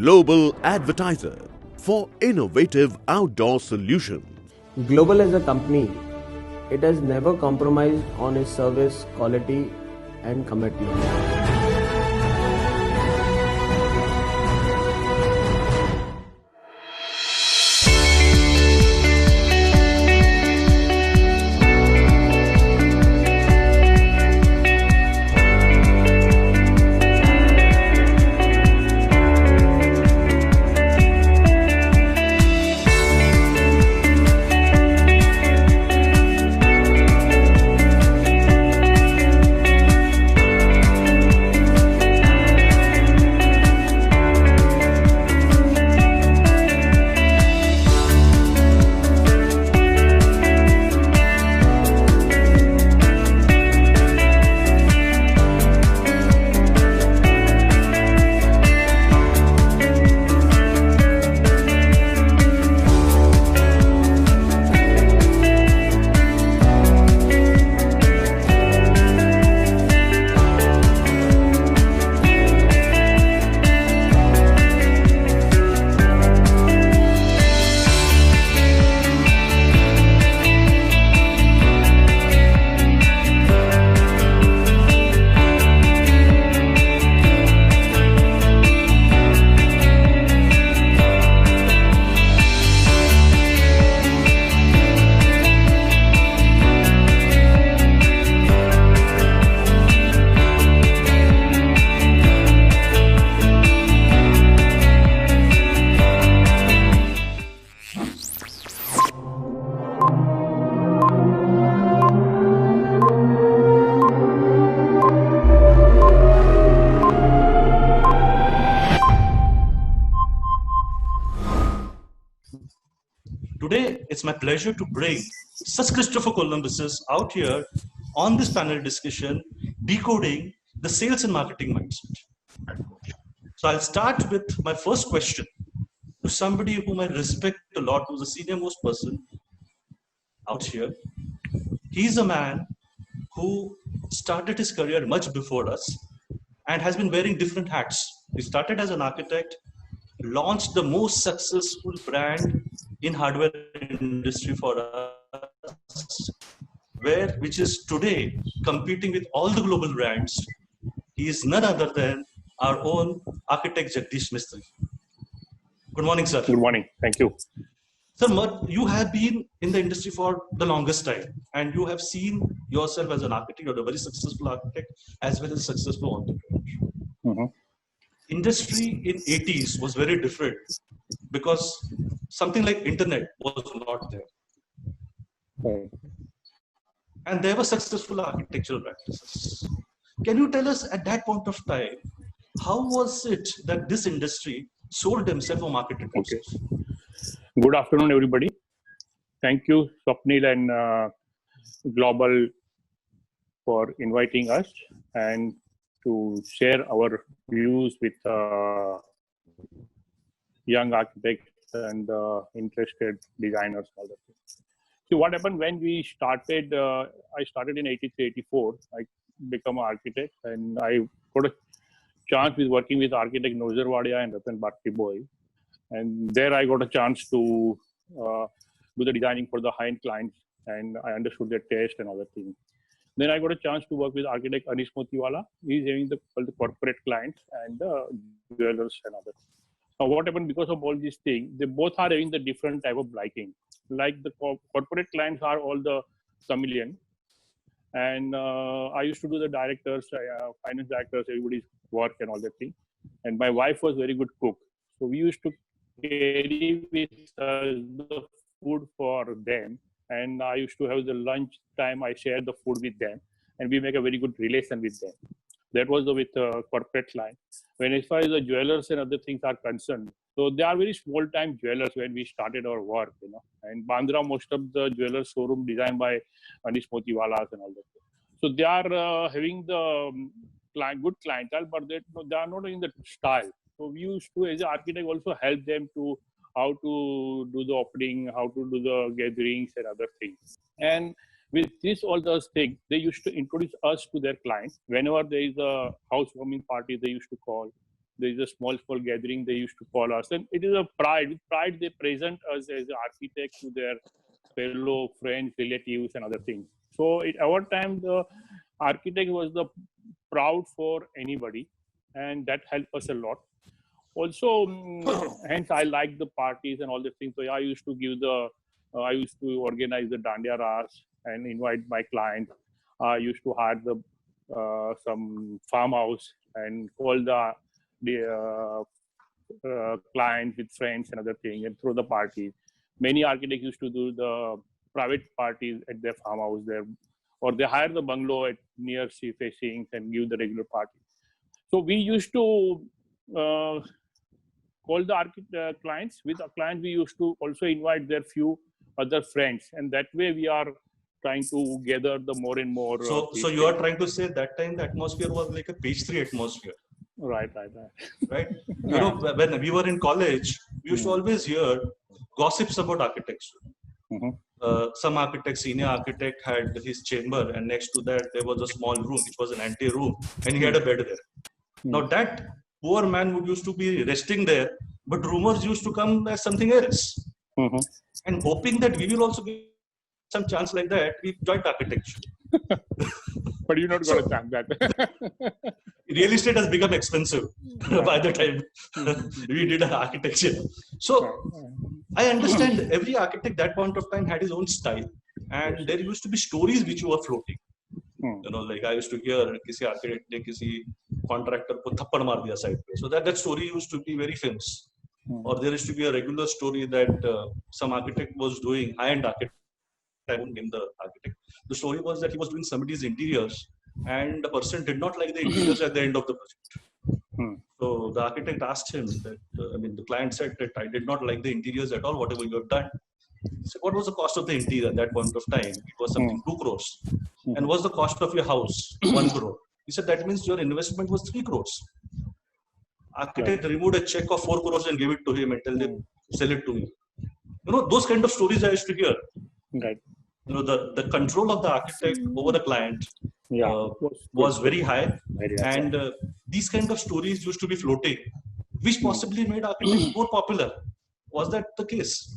Global Advertiser for innovative outdoor solutions. Global as a company, it has never compromised on its service quality and commitment. Today, it's my pleasure to bring such Christopher Columbuses out here on this panel discussion, decoding the sales and marketing mindset. So I'll start with my first question to somebody whom I respect a lot, who's the senior most person out here. He's a man who started his career much before us and has been wearing different hats. He started as an architect, launched the most successful brand in hardware industry for us, which is today competing with all the global brands. He is none other than our own architect Jagdish Mistry. Good morning, sir. Good morning. Thank you. Sir, you have been in the industry for the longest time, and you have seen yourself as an architect. You're a very successful architect as well as a successful entrepreneur. Mm-hmm. Industry in 80s was very different because something like internet was not there. Right. And there were successful architectural practices. Can you tell us at that point of time, how was it that this industry sold themselves or marketed themselves? Okay. Good afternoon, everybody. Thank you, Swapnil and Global for inviting us and to share our views with young architects and interested designers. All that. So what happened when we started, I started in 83, 84. I became an architect and I got a chance with working with architect Nozer Wadia and Ratan Bharti Boy. And there I got a chance to do the designing for the high-end clients, and I understood their taste and other things. Then I got a chance to work with architect Anish Motiwala. He's having the corporate clients and the jewelers and other. Now what happened because of all these things, they both are having the different type of liking. Like the corporate clients are all the chameleon. And I used to do the directors, finance directors, everybody's work and all that thing. And my wife was very good cook. So we used to carry with us the food for them. And I used to have the lunch time, I share the food with them. And we make a very good relation with them. That was with corporate client. When as far as the jewelers and other things are concerned, so they are very small time jewelers when we started our work, you know. And Bandra, most of the jewelers showroom designed by Anish Motiwalas and all that. So they are having the good clientele, but they are not in the style. So we used to, as an architect, also help them to how to do the opening, how to do the gatherings and other things. And with this, all those things, they used to introduce us to their clients. Whenever there is a housewarming party, they used to call. there is a small gathering, they used to call us. And it is a pride. With pride, they present us as architects to their fellow friends, relatives, and other things. So at our time, the architect was the proud for anybody, and that helped us a lot. Also, hence I like the parties and all the things. So I used to organize the Dandiya Ras and invite my clients. I used to hire some farmhouse and call the clients with friends and other things and throw the parties. Many architects used to do the private parties at their farmhouse there, or they hire the bungalow at near sea facings and give the regular parties. So we used to call the clients. With the clients, we used to also invite their few other friends, and that way we are trying to gather the more and more. So you are trying to say that time the atmosphere was like a page 3 atmosphere. Right. You know, when we were in college, we used to always hear gossips about architecture. Some architect, senior architect, had his chamber, and next to that there was a small room, which was an ante-room, and he had a bed there. Now that poor man would used to be resting there, but rumors used to come as something else. And hoping that we will also get some chance like that, we joined architecture. But you're not going to chance that. Real estate has become expensive by the time we did architecture. So I understand every architect that point of time had his own style, and there used to be stories which were floating. You know, like I used to hear किसी architect ने किसी contractor को थप्पड़ मार दिया side पे. So that story used to be very famous. Or there used to be a regular story that some architect was doing, high-end architect, I won't name the architect. The story was that he was doing somebody's interiors, and the person did not like the interiors at the end of the project. So the architect asked him that, the client said that I did not like the interiors at all, whatever you have done. He said, what was the cost of the interior at that point of time? It was something 2 crores. And what's the cost of your house? 1 crore. He said, that means your investment was 3 crores. Architect removed a check of 4 crores and gave it to him and told him, sell it to me. You know, those kind of stories I used to hear. Right. You know, the control of the architect over the client was very high. And these kind of stories used to be floating, which possibly made architects more popular. Was that the case?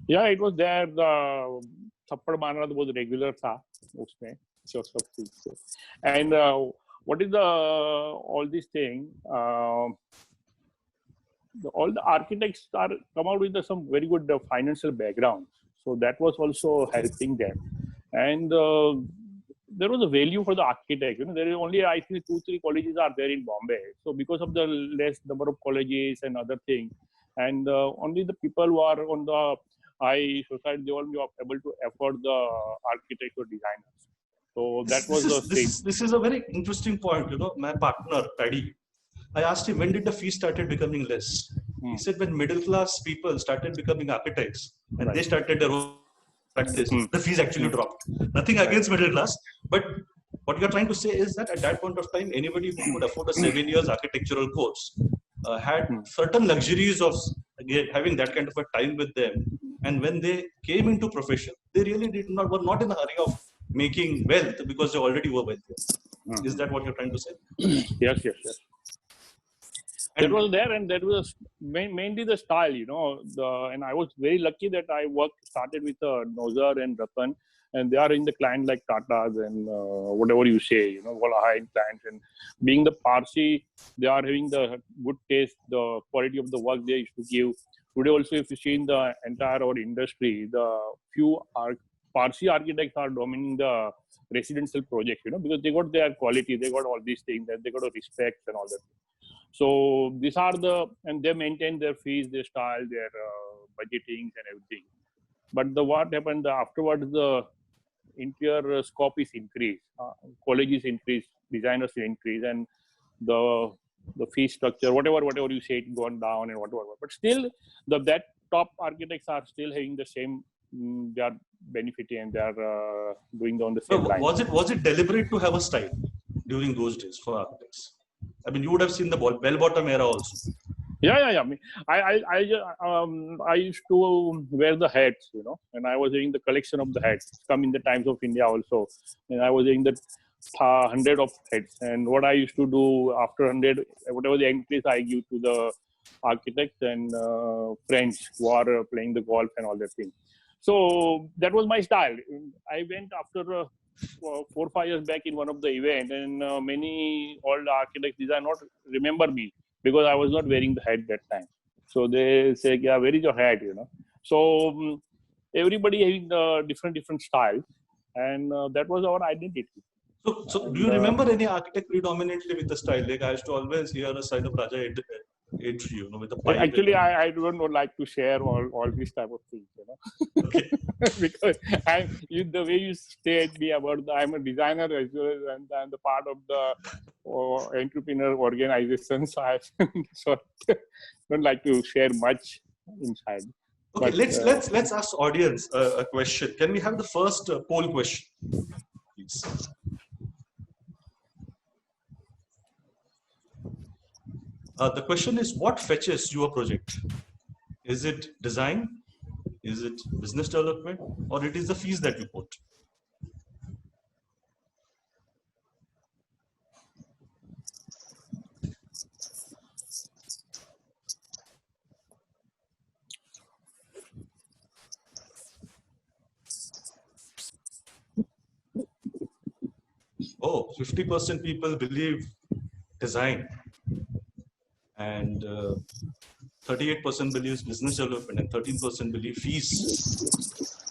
Yeah, it was there. The thappad marna was regular tha usme. And what is all these things? All the architects come out with some very good financial backgrounds. So that was also helping them. And there was a value for the architect. You know, there is only, I think, 2-3 colleges are there in Bombay. So because of the less number of colleges and other things, and only the people who are on the high society, they only are able to afford the architects or designers. So that was the thing. This is a very interesting point. You know, my partner, Paddy, I asked him, when did the fee started becoming less? He said, when middle class people started becoming architects and they started their own practice, the fees actually dropped. Nothing against middle class, but what you're trying to say is that at that point of time, anybody who could afford a 7 years architectural course had certain luxuries of having that kind of a time with them. And when they came into profession, they really were not in a hurry of making wealth because they already were wealthy. Is that what you're trying to say? Yes. That was there, and that was mainly the style, you know. And I was very lucky that I started with Nozar and Ratan, and they are in the client like Tata's and whatever you say, you know, all high-end clients. And being the Parsi, they are having the good taste, the quality of the work they used to give. Today also, if you see in the entire our industry, the few Parsi architects are dominating the residential projects, you know, because they got their quality, they got all these things, they got a respect and all that. So these are and they maintain their fees, their style, their budgetings and everything. But what happened afterwards, the interior scope is increased, colleges increase, designers increase, and the fee structure, whatever you say, it gone down and whatever. But still, that top architects are still having the same. They are benefiting and they are doing on the same line. Was it deliberate to have a style during those days for architects? I mean, you would have seen the bell-bottom era also. Yeah. I used to wear the hats, you know, and I was wearing the collection of the hats. Come in the Times of India also, and I was wearing the 100 of heads. And what I used to do after 100, whatever the entries I give to the architects and friends who are playing the golf and all that thing. So that was my style. I went after 4-5 years back in one of the event, and many old architects did not remember me because I was not wearing the hat that time. So they say, "Yeah, where is your hat?" You know. So everybody having different styles, and that was our identity. So do you remember any architect predominantly with the style? Like I used to always hear a side of Raja Edri, you know, with the pipe. Actually, I don't like to share all these type of things, you know. Okay. Because the way you stated me about I'm a designer as well as and I'm the part of the entrepreneur organization, so I don't like to share much inside. Okay, but, let's ask audience a question. Can we have the first poll question, please? The question is, what fetches your project? Is it design? Is it business development? Or it is the fees that you put? Oh, 50% people believe design, and 38% believes business development, and 13% believe fees.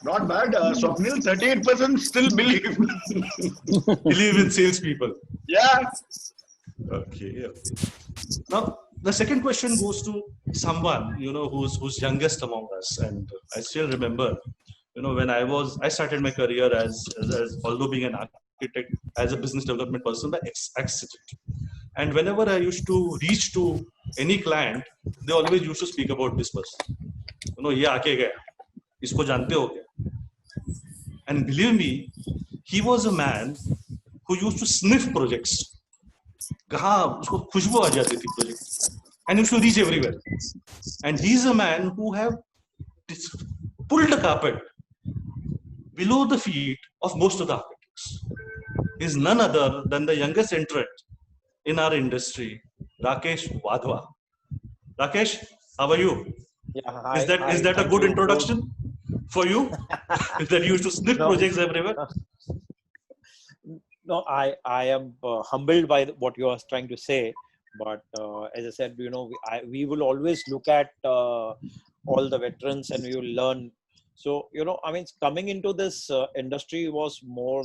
Not bad, Swapnil. 38% still believe. Believe in salespeople. Yeah. Okay. Now, the second question goes to someone, you know, who's youngest among us, and I still remember, you know, when I started my career as although being an architect, as a business development person by accident. And whenever I used to reach to any client, they always used to speak about this person. You know, ye aake gaya, isko jante ho kya? And believe me, he was a man who used to sniff projects. कहाँ उसको खुशबू आ जाती थी project, and used to reach everywhere. And he's a man who have pulled the carpet below the feet of most of the architects. Is none other than the youngest entrant in our industry, Rakesh Wadhwa. Rakesh, how are you? Yeah, Is that a good introduction for you? That you used to sniff projects everywhere? No, I am humbled by what you are trying to say, but as I said, you know, we will always look at all the veterans and we will learn. So, you know, I mean, coming into this industry was more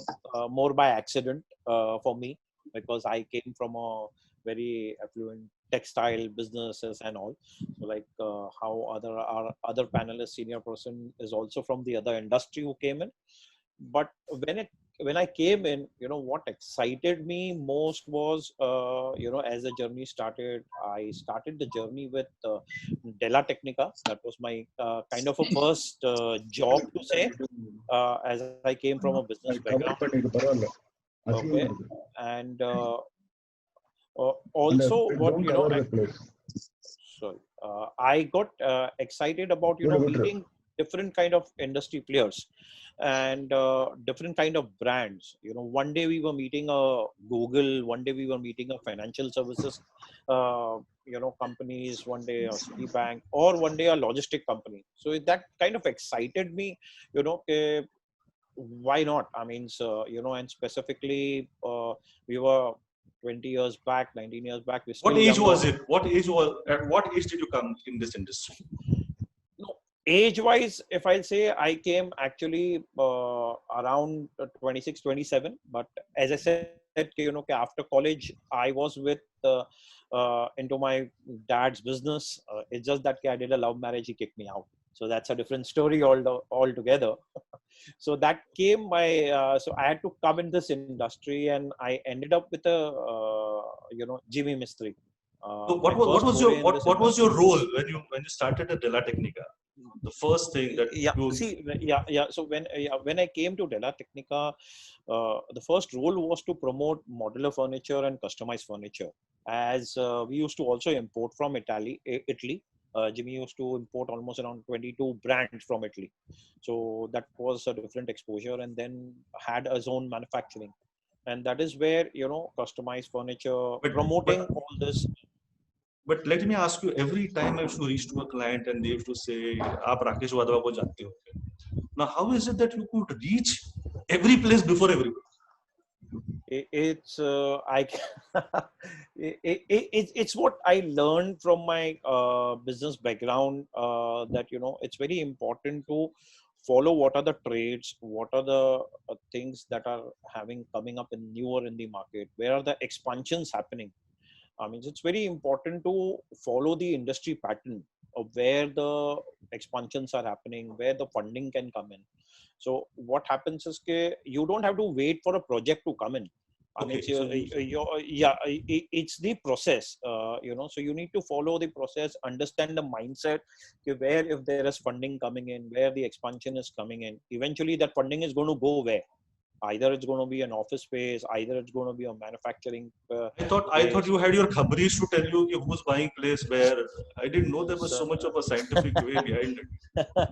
by accident for me, because I came from a very affluent textile businesses and all. So like how our other panelist, senior person is also from the other industry who came in. But when I came in, you know, what excited me most was, you know, as the journey started, I started the journey with Della Technica. That was my kind of a first job to say, as I came from a business background. Okay. And also what, you know, I got excited about, you know, meeting different kind of industry players and different kind of brands. You know, one day we were meeting a Google, one day we were meeting a financial services, you know, companies, one day a Citibank, or one day a logistic company. So that kind of excited me, you know, why not? I mean, so, you know, and specifically, we were 20 years back, 19 years back. What age was it? At what age did you come in this industry? No, age-wise, if I'll say, I came actually around 26, 27. But as I said, you know, after college, I was with into my dad's business. It's just that I did a love marriage. He kicked me out. So that's a different story altogether. So that came by, so I had to come in this industry, and I ended up with a, you know, Jimmy Mistry. So what was your role when you started at Della Technica? The first thing that So when I came to Della Technica, the first role was to promote modular furniture and customized furniture, as we used to also import from Italy. Jimmy used to import almost around 22 brands from Italy. So that was a different exposure, and then had his own manufacturing. And that is where, customized furniture, But- promoting but- all this. But let me ask you, every time I used to reach to a client and they used to say, "Aap Rakesh Wadhwa ko jante ho." Now, how is it that you could reach every place before everybody? It's it's what I learned from my business background, that it's very important to follow what are the trades, what are the things that are coming up in newer in the market, where are the expansions happening. I mean, it's very important to follow the industry pattern of where the expansions are happening, where the funding can come in. So what happens is you don't have to wait for a project to come in. I mean, it's the process, so you need to follow the process, understand the mindset, where if there is funding coming in, where the expansion is coming in, eventually that funding is going to go where? Either it's going to be an office space, either it's going to be a manufacturing. I thought you had your khabris to tell you who's buying place where. I didn't know there was so much of a scientific way behind it.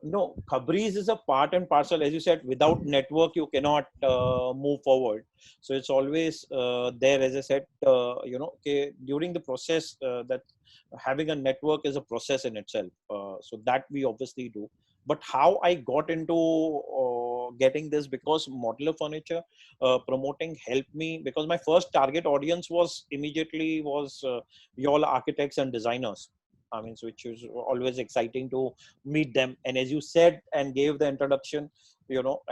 No, khabris is a part and parcel. As you said, without network, you cannot move forward. So it's always there, as I said, during the process, that having a network is a process in itself. So that we obviously do. But how I got into getting this, because modular furniture promoting helped me, because my first target audience was y'all architects and designers. I mean, so which is always exciting to meet them. And as you said and gave the introduction,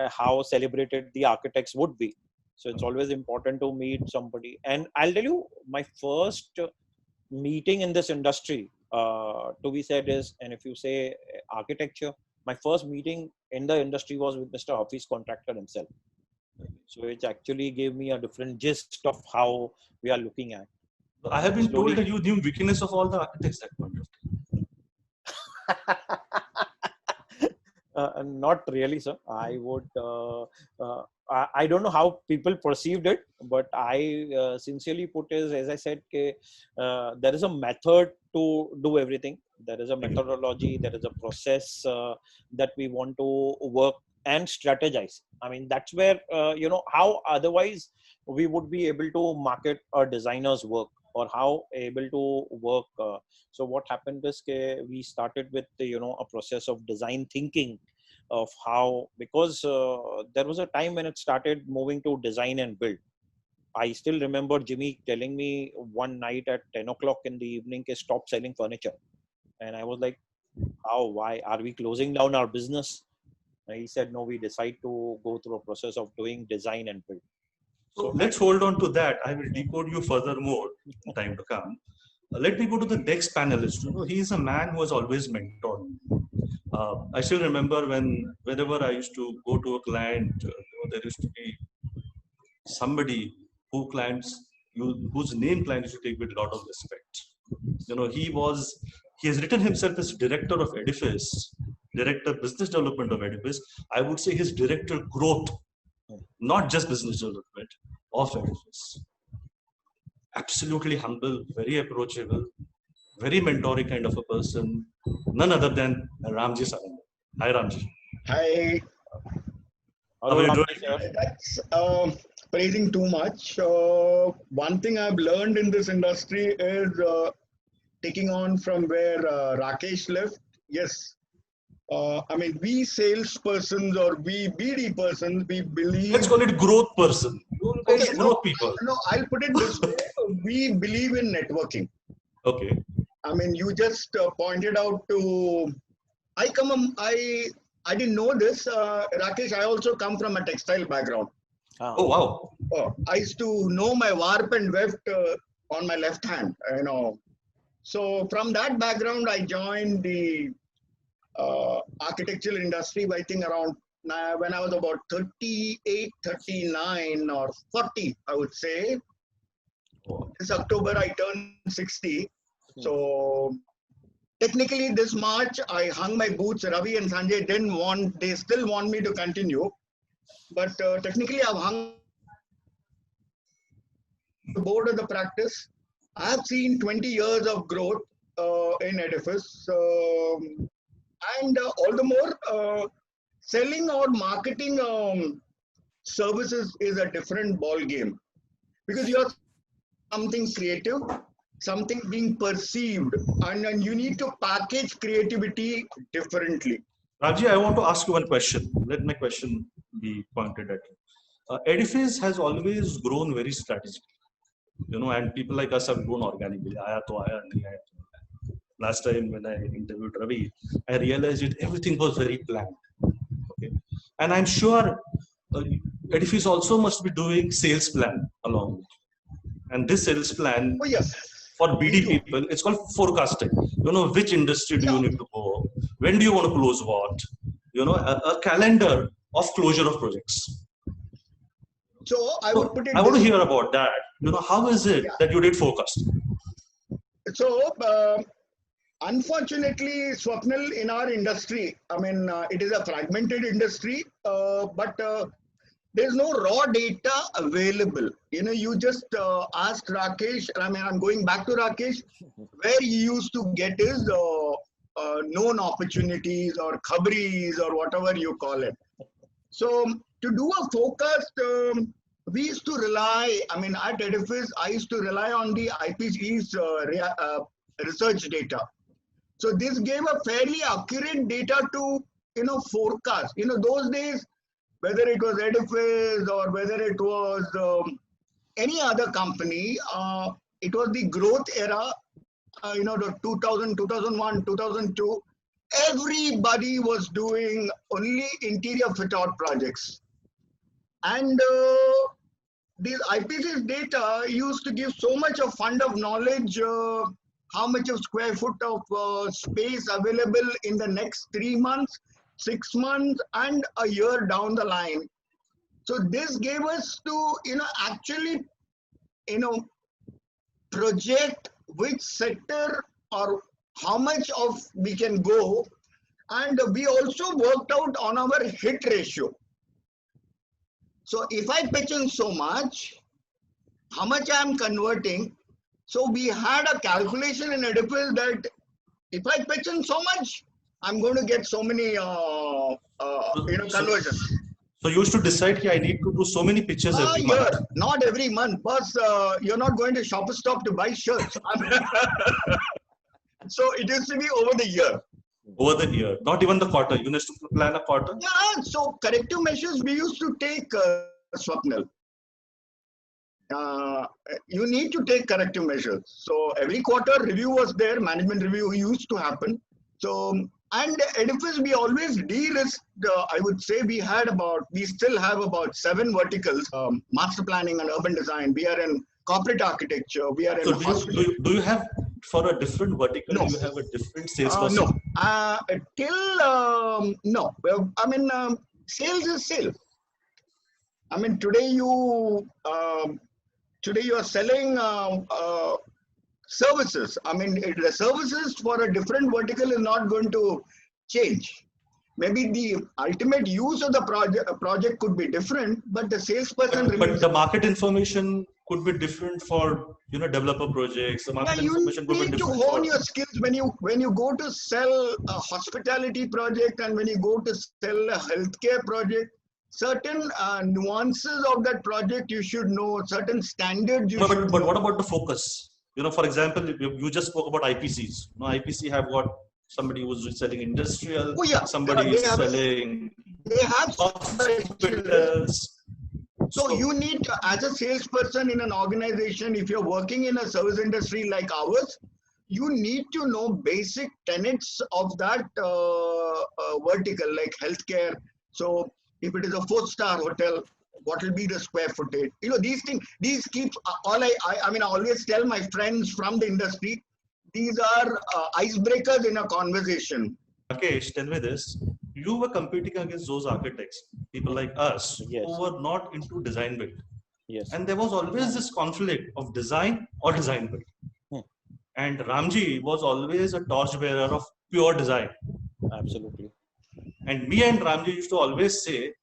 how celebrated the architects would be. So it's always important to meet somebody. And I'll tell you, my first meeting in this industry, to be said is, and if you say architecture, my first meeting in the industry was with Mr. Hafiz contractor himself. So it actually gave me a different gist of how we are looking at. I have been told that you knew weakness of all the architects at point of time. Not really, sir. I would. I don't know how people perceived it, but I sincerely put is, as I said, there is a method to do everything. There is a methodology. There is a process that we want to work and strategize. I mean, that's where how otherwise we would be able to market a designer's work, or how able to work. So what happened is we started with a process of design thinking of how, because there was a time when it started moving to design and build. I still remember Jimmy telling me one night at 10 o'clock in the evening, stop selling furniture. And I was like, how, why are we closing down our business? And he said, no, we decide to go through a process of doing design and build. So let's hold on to that. I will decode you furthermore in time to come. Let me go to the next panelist. He is a man who has always mentored me. I still remember whenever I used to go to a client, there used to be somebody whose name clients used to take with a lot of respect. He has written himself as director of Edifice, director business development of Edifice. I would say his director growth, not just business development of Edifice. Absolutely humble, very approachable, very mentoring kind of a person. None other than Ramji Sarangan. Hi, Ramji. Hi. Hello, That's praising too much. One thing I've learned in this industry is taking on from where Rakesh left. Yes. I mean, we salespersons or we BD persons, we believe. Let's call it growth person. Okay, growth people. No, I'll put it this way. We believe in networking. Okay. I mean, you just pointed out to. I didn't know this, Rakesh. I also come from a textile background. Oh wow! Oh, I used to know my warp and weft on my left hand. So from that background, I joined the architectural industry. I think around when I was about 38, 39, or 40, I would say. This October, I turned 60. So technically, this March, I hung my boots. Ravi and Sanjay they still want me to continue. But technically, I've hung the board of the practice. I've seen 20 years of growth in Edifice. And all the more, selling or marketing services is a different ball game, because you're something creative, something being perceived, and you need to package creativity differently. Ramji, I want to ask you one question. Let my question be pointed at you. Edifice has always grown very strategically, and people like us have grown organically. Aaya to aaya, nahi aaya to nahi aaya. Last time when I interviewed Ravi, I realized everything was very planned. Okay, and I'm sure Edifice also must be doing sales plan along with you. And this sales plan, Oh yes, for BD people, it's called forecasting. Which industry do you need to go? When do you want to close what? A calendar of closure of projects. So I would put it. I want to hear about that. How is it that you did forecasting? So unfortunately, Swapnil, in our industry, it is a fragmented industry, but there's no raw data available. You just ask Rakesh. I'm going back to Rakesh. Where he used to get his known opportunities or khabris or whatever you call it. So to do a forecast, we used to rely. At Edifice, I used to rely on the IPC's research data. So this gave a fairly accurate data to forecast. Those days, whether it was Edifice or whether it was any other company, it was the growth era. The 2000, 2001, 2002. Everybody was doing only interior fit out projects, and these IPC's data used to give so much of fund of knowledge. How much of square foot of space available in the next 3 months, 6 months, and a year down the line. So this gave us to, actually, project which sector or how much of we can go. And we also worked out on our hit ratio. So if I pitch in so much, how much I am converting. So we had a calculation in Edifice that if I pitch in so much, I'm going to get so many conversions. So you used to decide, I need to do so many pitches every month. Not every month, boss. You're not going to Shopper Stop to buy shirts. So it used to be over the year. Over the year, not even the quarter. You used to plan a quarter? Yeah, so corrective measures we used to take, Swapnil. You need to take corrective measures. So every quarter review was there, management review used to happen. So, and Edifice, we always de-risked, I would say we still have about 7 verticals, master planning and urban design. We are in corporate architecture. We are in do you have, for a different vertical, do you have a different salesperson? No. No. Sales is sales. Today you are selling services. The services for a different vertical is not going to change. Maybe the ultimate use of the project could be different, but the salesperson but the market information could be different for developer projects. The market information could be different. You need to hone your skills when you go to sell a hospitality project and when you go to sell a healthcare project. Certain nuances of that project you should know. Certain standards you should know. But what about the focus? For example, you just spoke about IPCs. IPC have got somebody who's selling industrial. Oh yeah. Somebody is selling. They have hospitals. So you need to, as a salesperson in an organization, if you're working in a service industry like ours, you need to know basic tenets of that vertical, like healthcare. So if it is a 4-star hotel, what will be the square footage? These things, these keeps I always tell my friends from the industry, these are icebreakers in a conversation. Rakesh, tell me this. You were competing against those architects, people like us, who were not into design build. Yes. And there was always this conflict of design or design build. And Ramji was always a torchbearer of pure design. Absolutely. And me and Ramji used to always say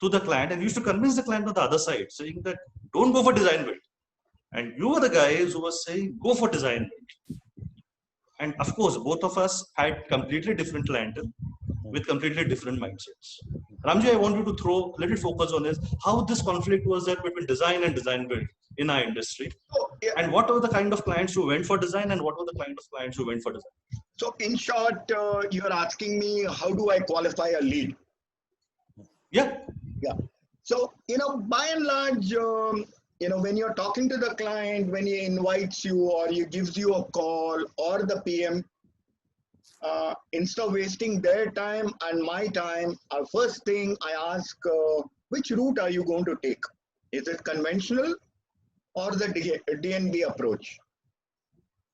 to the client, and we used to convince the client on the other side, saying that don't go for design build. And you were the guys who were saying go for design build. And of course, both of us had completely different clientele with completely different mindsets. Ramji, I want you to throw a little focus on this, how this conflict was there between design and design build in our industry. So, yeah. And what were the kind of clients who went for design and what were the kind of clients who went for design? So in short, you're asking me, how do I qualify a lead? Yeah. Yeah. So, by and large, when you're talking to the client, when he invites you or he gives you a call or the PM, instead of wasting their time and my time, first thing I ask, which route are you going to take? Is it conventional or the DNB approach?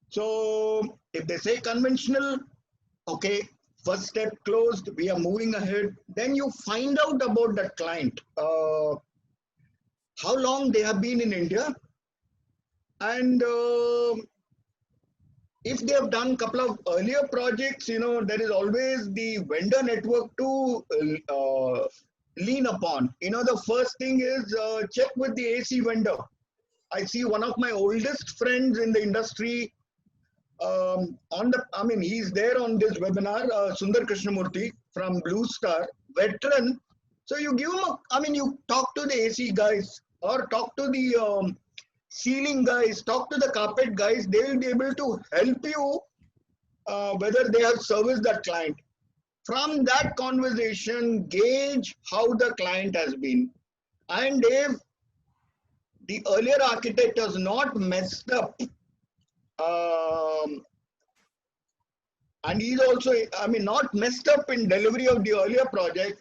So if they say conventional, okay, first step closed, we are moving ahead. Then you find out about that client, how long they have been in India, and if they have done a couple of earlier projects, there is always the vendor network to lean upon. The first thing is check with the AC vendor. I see one of my oldest friends in the industry. He's there on this webinar, Sundar Krishnamurthy from Blue Star, veteran. So you give him, you talk to the AC guys or talk to the ceiling guys, talk to the carpet guys. They will be able to help you whether they have serviced that client. From that conversation, gauge how the client has been. And if the earlier architect has not messed up, and he's also, not messed up in delivery of the earlier project,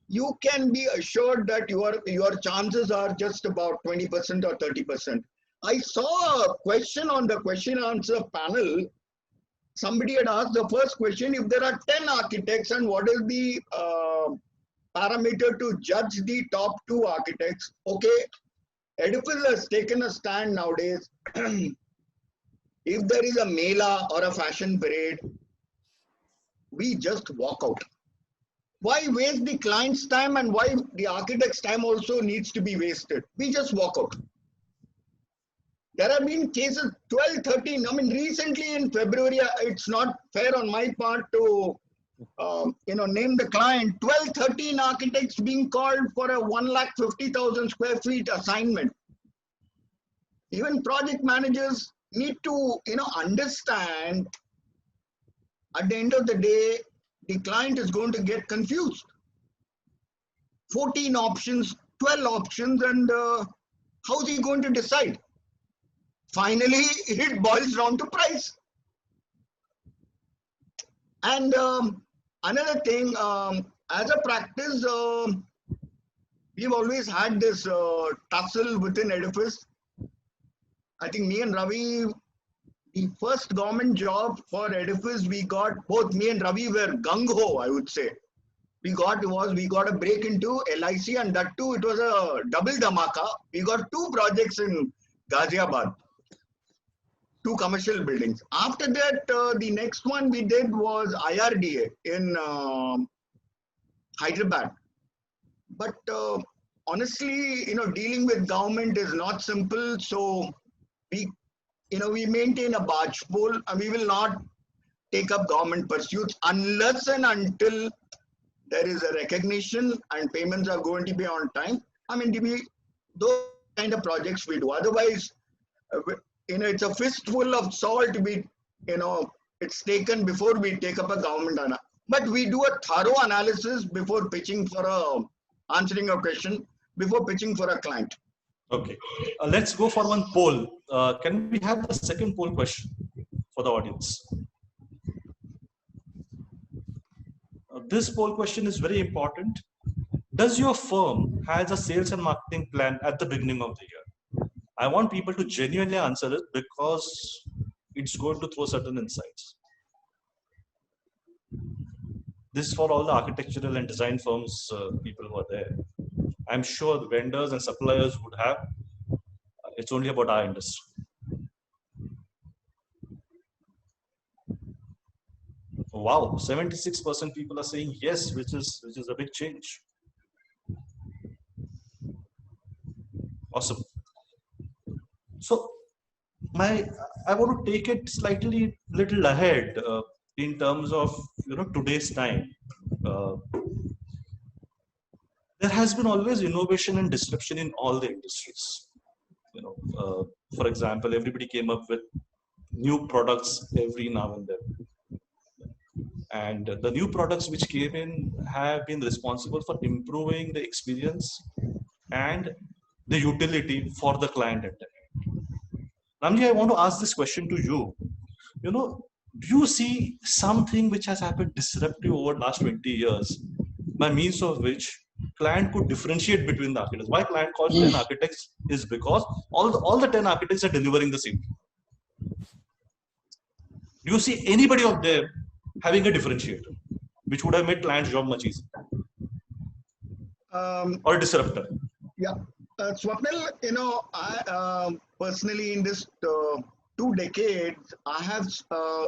you can be assured that your chances are just about 20% or 30%. I saw a question on the question answer panel. Somebody had asked the first question, if there are 10 architects and what is the parameter to judge the top 2 architects? Okay, Edifice has taken a stand nowadays. If there is a mela or a fashion parade, we just walk out. Why waste the client's time and why the architect's time also needs to be wasted? We just walk out. There have been cases 12, 13. Recently in February, it's not fair on my part to name the client. 12, 13 architects being called for a 150,000 square feet assignment. Even project managers need to understand at the end of the day, the client is going to get confused. 14 options, 12 options, and how is he going to decide? Finally, it boils down to price. And another thing, as a practice, we've always had this tussle within Edifice. I think me and Ravi, the first government job for Edifice, we got, both me and Ravi were gung-ho, I would say. We got a break into LIC, and that too, it was a double dhamaka. We got 2 projects in Ghaziabad, 2 commercial buildings. After that, the next one we did was IRDA in Hyderabad. But honestly, dealing with government is not simple. So we maintain a barge pole, and we will not take up government pursuits unless and until there is a recognition and payments are going to be on time. Those kind of projects we do. Otherwise, it's a fistful of salt. It's taken before we take up a government. But we do a thorough analysis before pitching for answering a question, before pitching for a client. Okay, let's go for one poll. Can we have the second poll question for the audience? This poll question is very important. Does your firm has a sales and marketing plan at the beginning of the year? I want people to genuinely answer it because it's going to throw certain insights. This is for all the architectural and design firms, people who are there. I'm sure the vendors and suppliers would have. It's only about our industry. Wow, 76% people are saying yes, which is a big change. Awesome. So I want to take it slightly little ahead in terms of today's time. there has been always innovation and disruption in all the industries. For example, everybody came up with new products every now and then. And the new products which came in have been responsible for improving the experience and the utility for the client at the end. Ramji, I want to ask this question to you. Do you see something which has happened disruptive over the last 20 years by means of which client could differentiate between the architects? Why client calls 10 architects is because all the 10 architects are delivering the same. Do you see anybody of them having a differentiator which would have made client's job much easier? Or a disruptor? Yeah. Swapnil, I personally in this 2 decades, I have,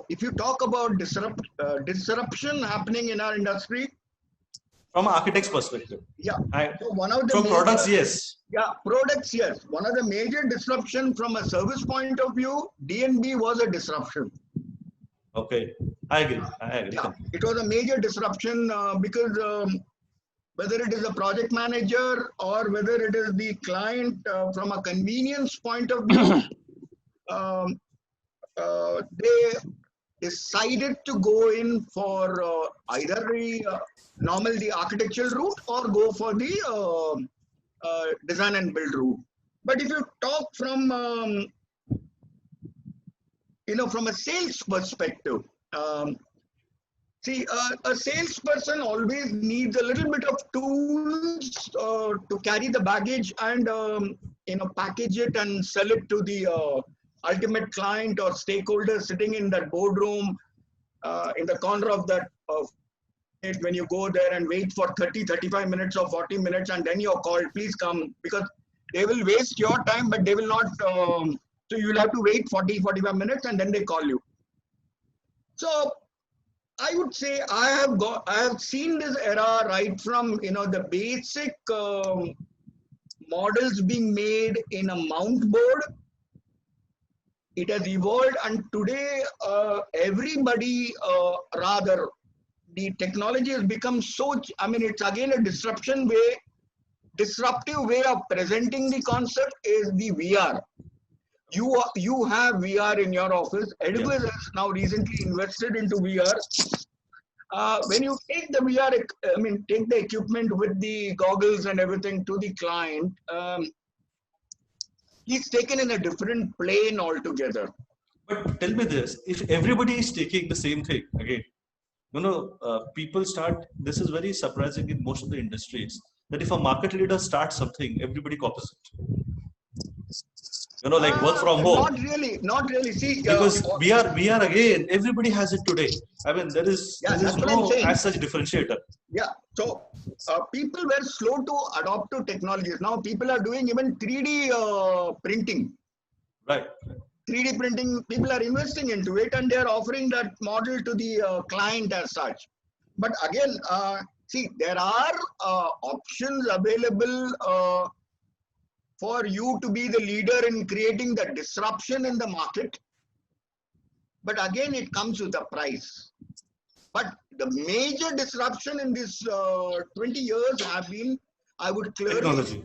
if you talk about disruption happening in our industry. From an architect's perspective. Yeah. So one of the from products, yes. Yeah, products, yes. One of the major disruption from a service point of view, D&B was a disruption. Okay, I agree. Yeah, it was a major disruption because whether it is a project manager or whether it is the client from a convenience point of view, they decided to go in for either the architectural route or go for the design and build route. But if you talk from from a sales perspective, see, a salesperson always needs a little bit of tools to carry the baggage and package it and sell it to the ultimate client or stakeholder sitting in that boardroom in the corner of that when you go there and wait for 30-35 minutes or 40 minutes and then you're called, please come, because they will waste your time but they will not, so you'll have to wait 40-45 minutes and then they call you. So I would say I have seen this era right from the basic models being made in a mount board. It has evolved, and today everybody rather the technology has become so. I mean, it's again a disruptive way of presenting the concept is the VR. You have VR in your office. Edifice has now recently invested into VR. When you take the VR, take the equipment with the goggles and everything to the client, he's taken in a different plane altogether. But tell me this, if everybody is taking the same thing, again, people start, this is very surprising in most of the industries, that if a market leader starts something, everybody copies it. Like work from home. Not really. See, because we are again, everybody has it today. I mean, there is no as such differentiator. Yeah. So people were slow to adopt to technologies. Now people are doing even 3D printing. Right. 3D printing, people are investing into it and they are offering that model to the client as such. But again, see, there are options available for you to be the leader in creating the disruption in the market. But again, it comes with a price. But the major disruption in this 20 years have been, I would clearly, technology.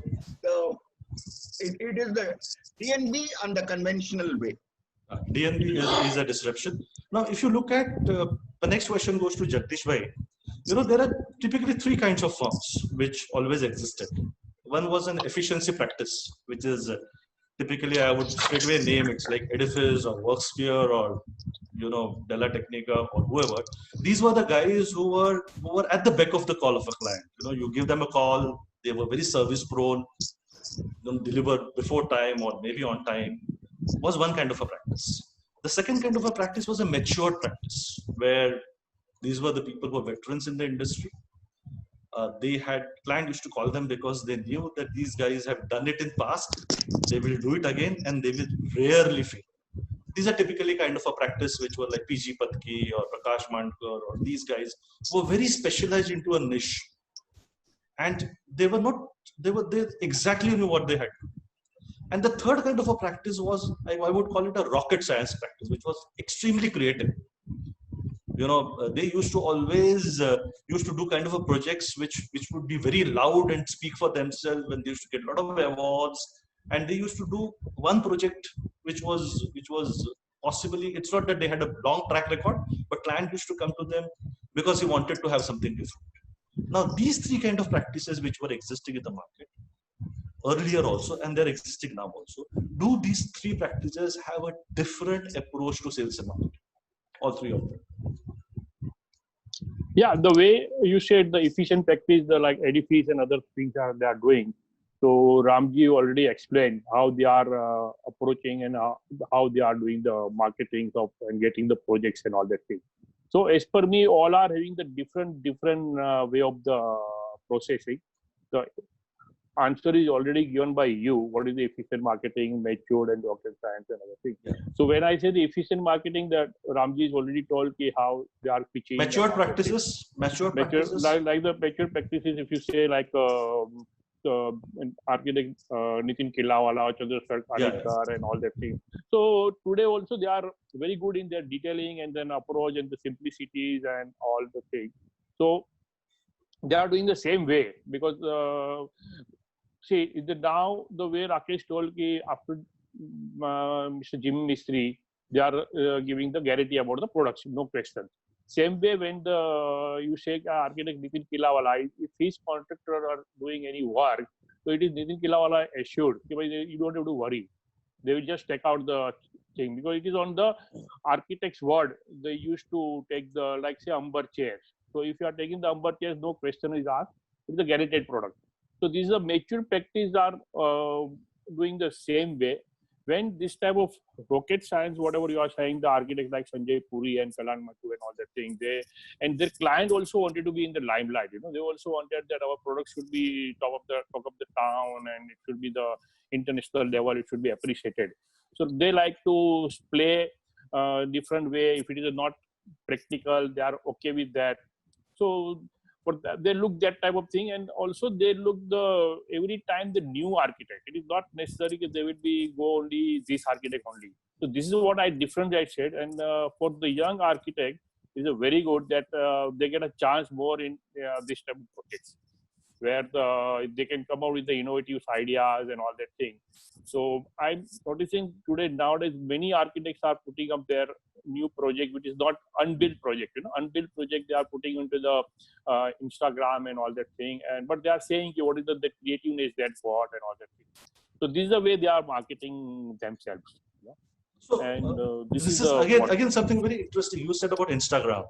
It is the D&B and the conventional way. D&B is a disruption. Now, if you look at, the next question goes to Jagdish bhai. There are typically 3 kinds of firms which always existed. One was an efficiency practice, which is typically, I would straightway name it's like Edifice or Worksphere or Della Technica or whoever. These were the guys who were at the beck of the call of a client. You give them a call, they were very service prone, deliver before time or maybe on time, was one kind of a practice. The second kind of a practice was a matured practice, where these were the people who were veterans in the industry. Client used to call them because they knew that these guys have done it in past, they will do it again and they will rarely fail. These are typically kind of a practice which were like PG Patki or Prakash Mandkar or these guys were very specialized into a niche. And they exactly knew what they had to do. And the third kind of a practice was, I would call it a rocket science practice, which was extremely creative. They used to always used to do kind of a projects which would be very loud and speak for themselves, and they used to get a lot of awards. And they used to do one project which was possibly, it's not that they had a long track record, but client used to come to them because he wanted to have something different. Now these three kind of practices which were existing in the market earlier also, and they're existing now also, do these three practices have a different approach to sales and marketing? All three of them. Yeah, the way you said the efficient practice, the like Edifice and other things they are doing. So Ramji already explained how they are approaching and how they are doing the marketing of and getting the projects and all that thing. So as per me, all are having the different way of the processing. The answer is already given by you. What is the efficient marketing, matured and rocket science and other things. Yeah. So when I say the efficient marketing, that Ramji is already told how they are pitching. Matured practices, practices. Like the matured practices, if you say like architect Nitin Kilawala, Chandrasekhar Adikar and all that thing. So today also they are very good in their detailing and then approach and the simplicities and all the things. So they are doing the same way because see, now the way Rakesh told after Mr. Jim Mistry, they are giving the guarantee about the products, no question. Same way when you say architect Nitin Kilawala, if his contractor are doing any work, so it is Nitin Kilawala assured, you don't have to worry. They will just take out the thing because it is on the architect's word. They used to take the, like say, umber chairs. So if you are taking the umber chairs, no question is asked. It's a guaranteed product. So these are mature practice are doing the same way. When this type of rocket science, whatever you are saying, the architects like Sanjay Puri and Kalan Mathu and all that thing, and their client also wanted to be in the limelight. They also wanted that our products should be top of the town and it should be the international level. It should be appreciated. So they like to play different way. If it is not practical, they are okay with that. So they look that type of thing, and also they look every time the new architect. It is not necessary that they will go only this architect only. So this is what I differentiate, and for the young architect, it is very good that they get a chance more in this type of projects, where they can come out with the innovative ideas and all that thing. So I'm noticing today nowadays many architects are putting up their new project, which is not unbuilt project. Unbuilt project they are putting into the Instagram and all that thing, but they are saying what is the creativeness that's what and all that thing. So this is the way they are marketing themselves. So and this is again something very interesting you said about Instagram.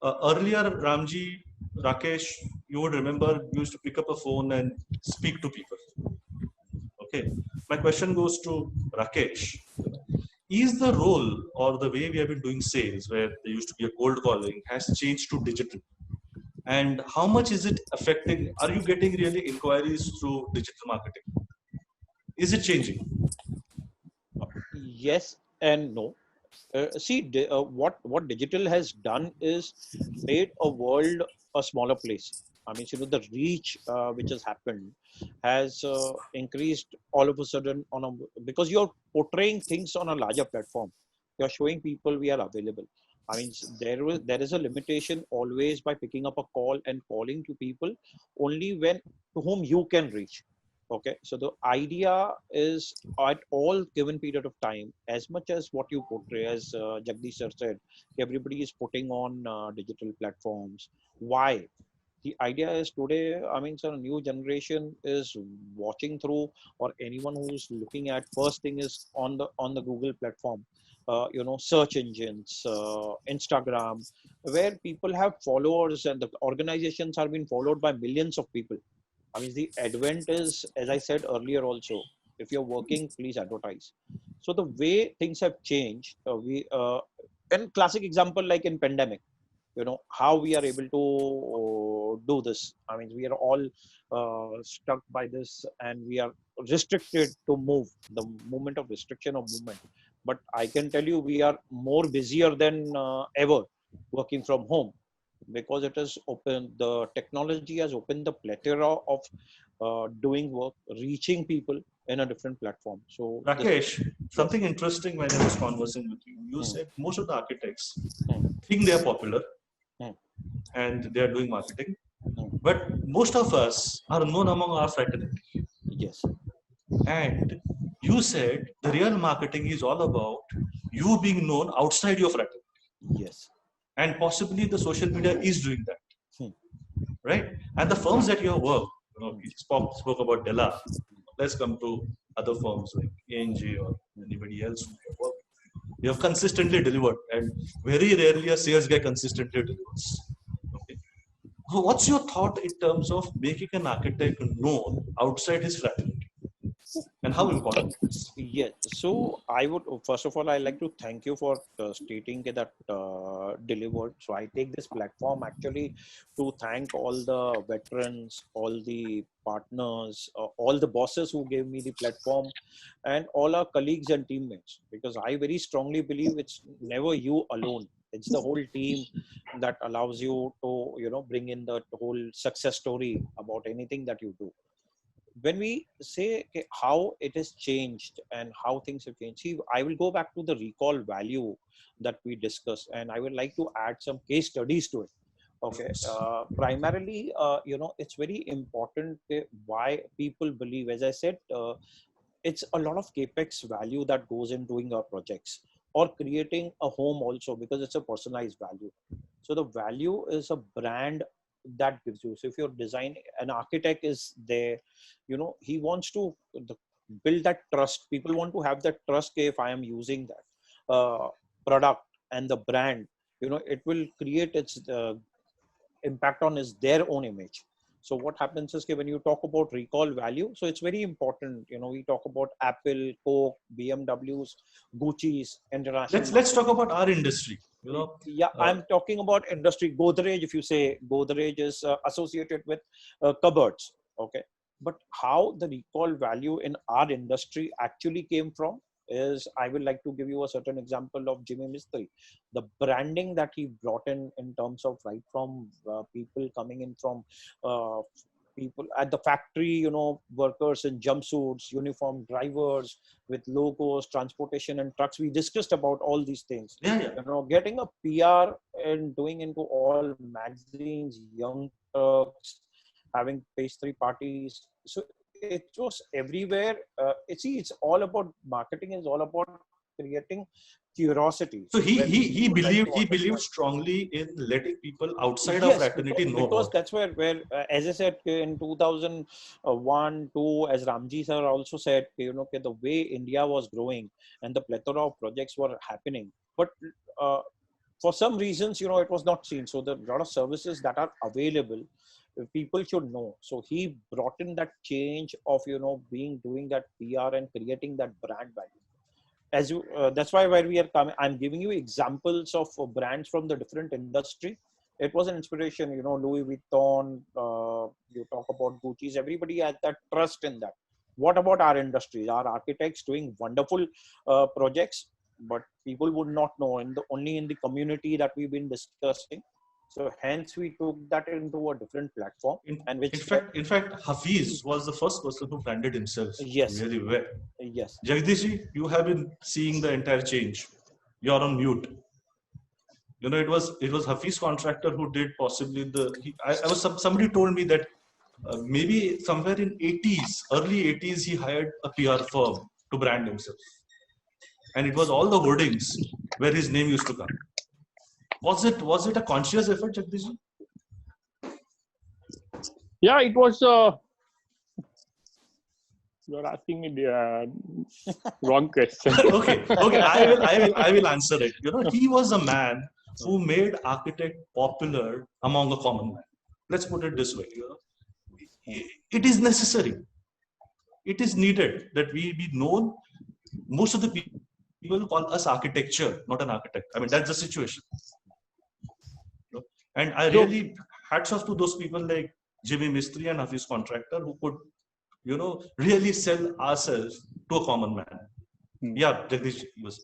Earlier, Ramji, Rakesh, you would remember you used to pick up a phone and speak to people. Okay, my question goes to Rakesh. Is the role or the way we have been doing sales, where there used to be a cold calling, has changed to digital? And how much is it affecting? Are you getting really inquiries through digital marketing? Is it changing? Yes and no. What digital has done is made a world a smaller place. I mean, the reach which has happened has increased all of a sudden because you're portraying things on a larger platform. You're showing people we are available. I mean, there is a limitation always by picking up a call and calling to people only to whom you can reach. Okay, so the idea is at all given period of time, as much as what you portray, as Jagdish sir said, everybody is putting on digital platforms. Why? The idea is today, I mean, sir, new generation is watching through, or anyone who's looking at, first thing is on the Google platform, search engines, Instagram, where people have followers and the organizations are being followed by millions of people. I mean, the advent is, as I said earlier also, if you're working, please advertise. So the way things have changed, and classic example like in pandemic, how we are able to do this. I mean, we are all stuck by this and we are restricted to move, the moment of restriction of movement. But I can tell you, we are more busier than ever working from home, because it has opened, the technology has opened the plethora of doing work, reaching people. in a different platform. So Rakesh, something interesting when I was conversing with you, you said most of the architects think they are popular and they are doing marketing, but most of us are known among our fraternity. yes, And you said the real marketing is all about you being known outside your fraternity. yes, And possibly the social media is doing that. Hmm. Right? And the firms that you have worked, we spoke about Della. Let's come to other firms like ANG or anybody else who you have worked. You have consistently delivered, and very rarely a sales guy consistently delivers. Okay. So what's your thought in terms of making an architect known outside his fraternity? And how important it is? yes. So I would, first of all, I like to thank you for stating that delivered. So I take this platform actually to thank all the veterans, all the partners, all the bosses who gave me the platform, and all our colleagues and teammates. Because I very strongly believe it's never you alone. It's the whole team that allows you to, bring in the whole success story about anything that you do. When we say how it has changed and how things have changed, see, I will go back to the recall value that we discussed, and I would like to add some case studies to it. Okay, primarily, it's very important why people believe, as I said, it's a lot of capex value that goes in doing our projects or creating a home also, because it's a personalized value. So the value is a brand that gives you. So if you're designing, an architect is there, he wants to build that trust. People want to have that trust. If I am using that product and the brand, it will create its impact on is their own image. So what happens is when you talk about recall value, so it's very important. We talk about Apple, Coke, BMWs, Gucci's, international. Let's talk about our industry. Yeah, I'm talking about industry. Godrej, if you say Godrej is associated with cupboards, okay. But how the recall value in our industry actually came from is, I would like to give you a certain example of Jimmy Mistry. The branding that he brought in terms of right from people coming in from people at the factory, workers in jumpsuits, uniform drivers with logos, transportation and trucks. We discussed about all these things. Yeah. Getting a PR and doing into all magazines, young Turks, having pastry parties. So it was everywhere. It's all about marketing. Is all about creating curiosity. So he believed strongly in letting people outside of fraternity know because about. That's where as I said in 2001, 2, as Ramji sir also said, the way India was growing and the plethora of projects were happening, but for some reasons, it was not seen. So there are a lot of services that are available. People should know. So he brought in that change of, doing that PR and creating that brand value. As you, that's why where we are coming, I'm giving you examples of brands from the different industry. It was an inspiration, Louis Vuitton, you talk about Gucci's, everybody has that trust in that. What about our industries? Our architects doing wonderful projects, but people would not know only in the community that we've been discussing. So hence we took that into a different platform. In fact, Hafiz was the first person who branded himself really well. Yes. Jagdish, you have been seeing the entire change. You're on mute. It was Hafiz contractor who did possibly somebody told me that maybe somewhere in early 80s, he hired a PR firm to brand himself. And it was all the wordings where his name used to come. Was it a conscious effort, Jagdish? Yeah, it was. You're asking me the wrong question. Okay. I will answer it. He was a man who made architect popular among a common man. Let's put it this way. It is necessary. It is needed that we be known. Most of the people call us architecture, not an architect. I mean, that's the situation. And I really hats off to those people like Jimmy Mistry and Hafiz Contractor who could, really sell ourselves to a common man. Yeah, Jagdish was.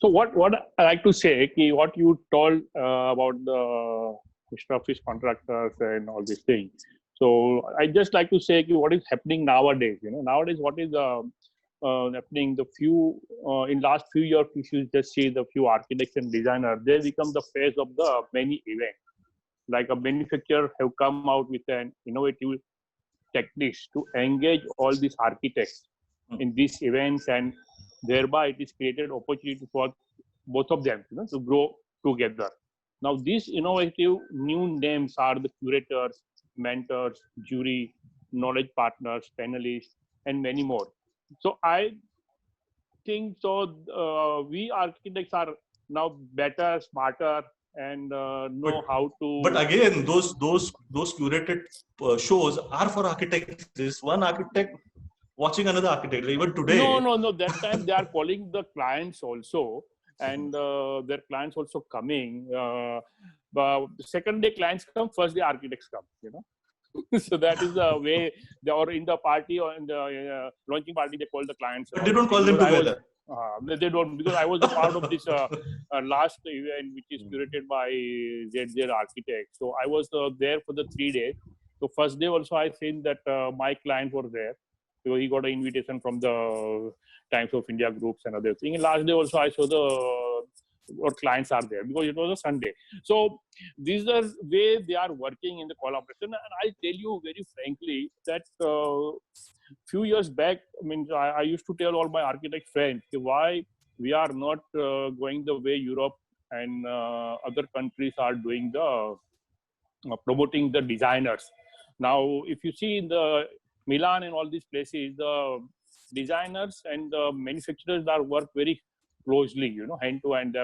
So what I like to say, what you told about the Mr. Hafiz Contractors and all these things. So I just like to say what is happening nowadays. Nowadays what is happening? The few in last few years, if you just see the few architects and designers, they become the face of the many events. Like a manufacturer have come out with an innovative techniques to engage all these architects in these events, and thereby it is created opportunity for both of them to grow together. Now these innovative new names are the curators, mentors, jury, knowledge partners, panelists, and many more. So I think so we architects are now better, smarter, and know how to. But again, those curated shows are for architects. There's one architect watching another architect. Even today. No. That time they are calling the clients also, and their clients also coming. But the second day clients come, first day architects come. So that is the way. Or in the party or in the launching party, they call the clients. But they don't call them together. They don't, because I was a part of this last event, which is curated by ZZ Architect. So I was there for the 3 days. So first day also I seen that my client were there. So he got an invitation from the Times of India groups and other things. And last day also I saw our clients are there because it was a Sunday. So these are way they are working in the collaboration. And I tell you very frankly that few years back, I used to tell all my architect friends why we are not going the way Europe and other countries are doing the promoting the designers. Now, if you see in the Milan and all these places, the designers and the manufacturers are work very closely, hand to hand.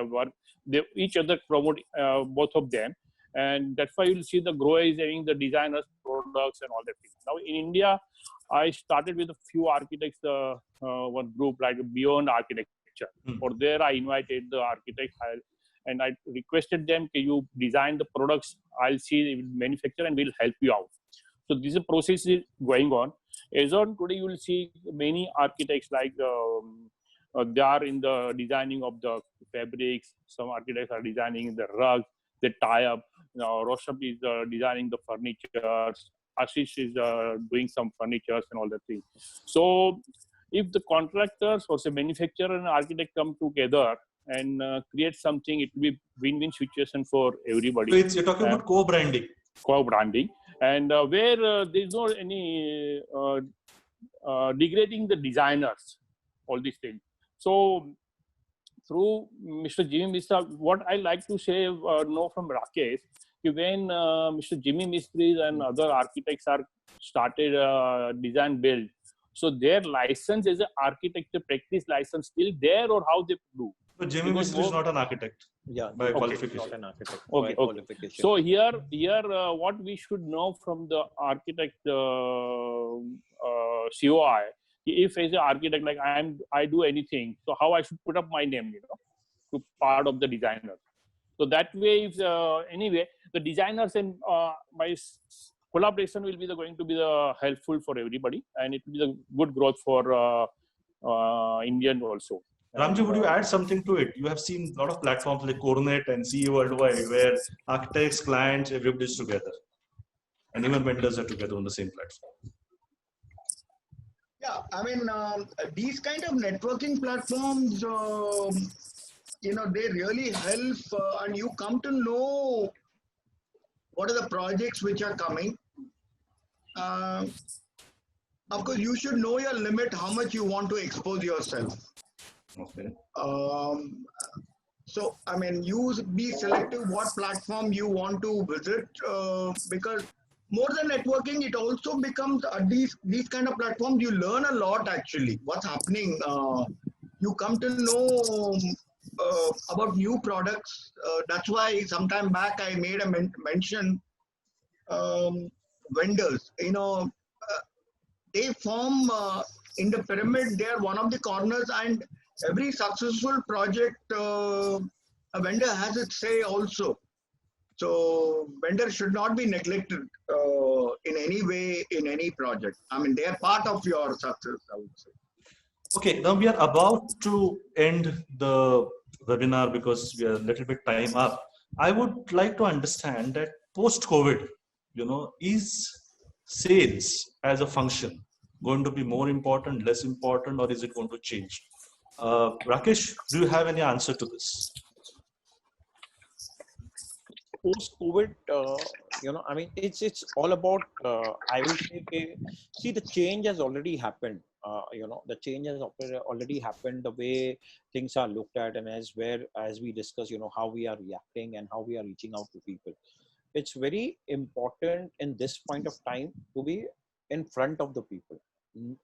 They each other promote both of them, and that's why you'll see the grower is having the designers products and all that things. Now in India, I started with a few architects, one group like Beyond Architecture. For there, I invited the architects and I requested them, can you design the products? I'll see manufacture and we'll help you out. So this process is going on. As on today, you will see many architects like they are in the designing of the fabrics. Some architects are designing the rugs. They tie up. Roshan is designing the furniture. Ashish is doing some furniture and all that thing. So if the contractors or say manufacturer and architect come together and create something, it will be win-win situation for everybody. So you're talking about co-branding. Co-branding, and where there's no any degrading the designers, all these things. So through Mr. Jimmy Mistry, what I like to say, know from Rakesh, when Mr. Jimmy Mistry and other architects are started design build, so their license as an architecture practice license still there, or how they do? So Jimmy Mistry is not an architect. Yeah, by qualification. Not an architect. Okay. Qualification. So here, what we should know from the architect COI, if as an architect, like I do anything, so how I should put up my name, to part of the designer. So that way, if anyway, the designers and my collaboration will be going to be helpful for everybody, and it will be the good growth for Indian also. Ramji, would you add something to it? You have seen a lot of platforms like Coronet and CE Worldwide, where architects, clients, everybody's together, and even vendors are together on the same platform. Yeah, I mean, these kind of networking platforms, they really help, and you come to know what are the projects which are coming. Of course, you should know your limit, how much you want to expose yourself. Okay. So, I mean, you be selective what platform you want to visit, because more than networking, it also becomes these kind of platforms. You learn a lot actually. What's happening? You come to know about new products. That's why sometime back I made a mention. Vendors, they form in the pyramid. They are one of the corners, and every successful project, a vendor has its say also. So vendor should not be neglected in any way in any project. I mean, they are part of your success, I would say. Okay, now we are about to end the webinar because we are a little bit time up. I would like to understand that post-COVID, is sales as a function going to be more important, less important, or is it going to change? Rakesh, do you have any answer to this? Post-COVID, I mean, it's all about, I will say, see, the change has already happened. The change has already happened, the way things are looked at, and as we discuss, how we are reacting and how we are reaching out to people. It's very important in this point of time to be in front of the people,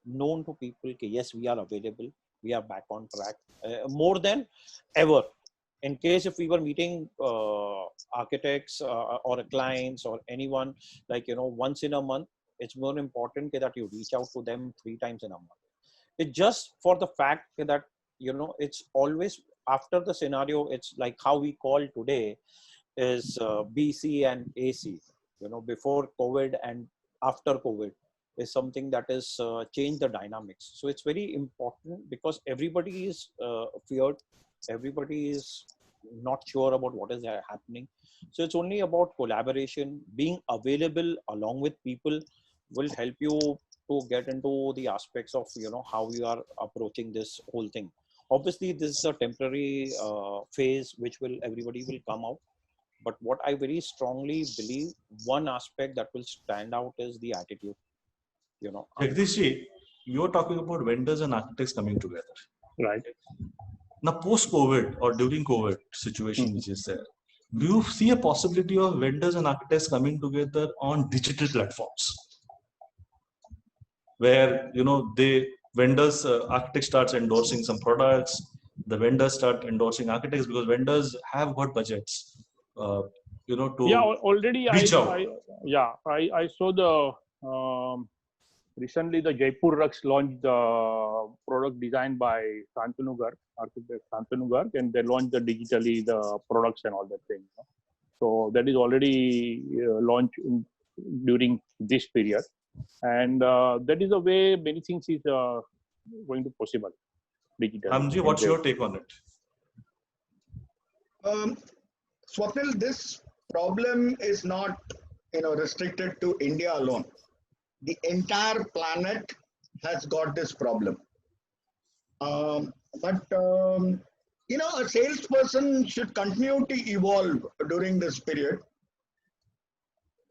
known to people, yes, we are available, we are back on track, more than ever. In case if we were meeting architects or clients or anyone, like, once in a month, it's more important that you reach out to them 3 times in a month. It's just for the fact that, it's always after the scenario, it's like how we call today is BC and AC, before COVID and after COVID is something that has changed the dynamics. So it's very important because everybody is feared. Everybody is not sure about what is happening. So it's only about collaboration. Being available along with people will help you to get into the aspects of, how you are approaching this whole thing. Obviously, this is a temporary phase which everybody will come out. But what I very strongly believe, one aspect that will stand out is the attitude. Jagdish, you're talking about vendors and architects coming together. Right. Now, post-COVID or during COVID situation, which is there, do you see a possibility of vendors and architects coming together on digital platforms? Where, architect starts endorsing some products, the vendors start endorsing architects because vendors have got budgets, to already reach out. I saw the recently the Jaipur Rugs launched the product designed by Shantanu Garg, architect Shantanu Garg, and they launched digitally the products and all that thing. So that is already launched during this period, and that is the way many things is going to possible digitally. Ramji, what's your take on it? Swapnil, this problem is not restricted to India alone. The entire planet has got this problem. But a salesperson should continue to evolve during this period.